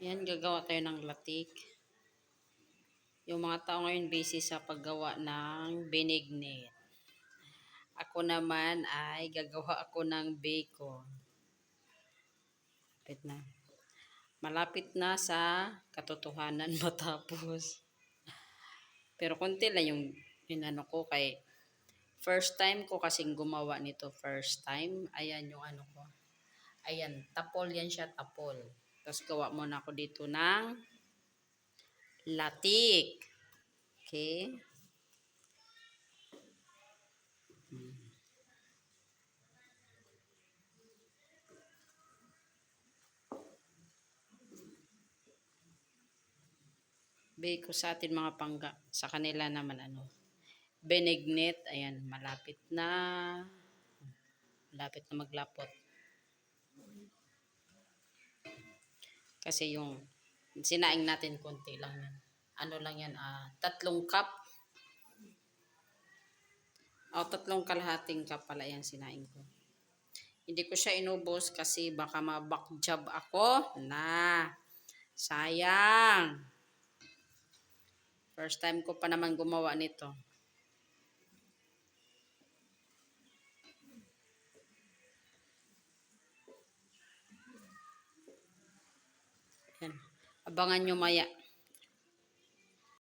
Yan, gagawa tayo ng latik. Yung mga tao ngayon busy sa paggawa ng benignate. Ako naman ay gagawa ako ng bacon. Malapit na sa katotohanan matapos. Pero konti lang yung inano ko kay first time ko kasing gumawa nito. First time. Ayan yung ano ko. Ayan, tapol yan siya, tapol. Tapos gawa muna ako dito ng latik. Okay. Biko sa atin mga pangga. Sa kanila naman ano. Benignate. Ayan, malapit na. Malapit na maglapot. Kasi yung sinaing natin konti lang yan. Ano lang yan, 3 cup. O, 3 kalahating cup pala yan sinaing ko. Hindi ko siya inubos kasi baka ma-backjob ako. Sayang. First time ko pa naman gumawa nito. Yan. Abangan nyo maya.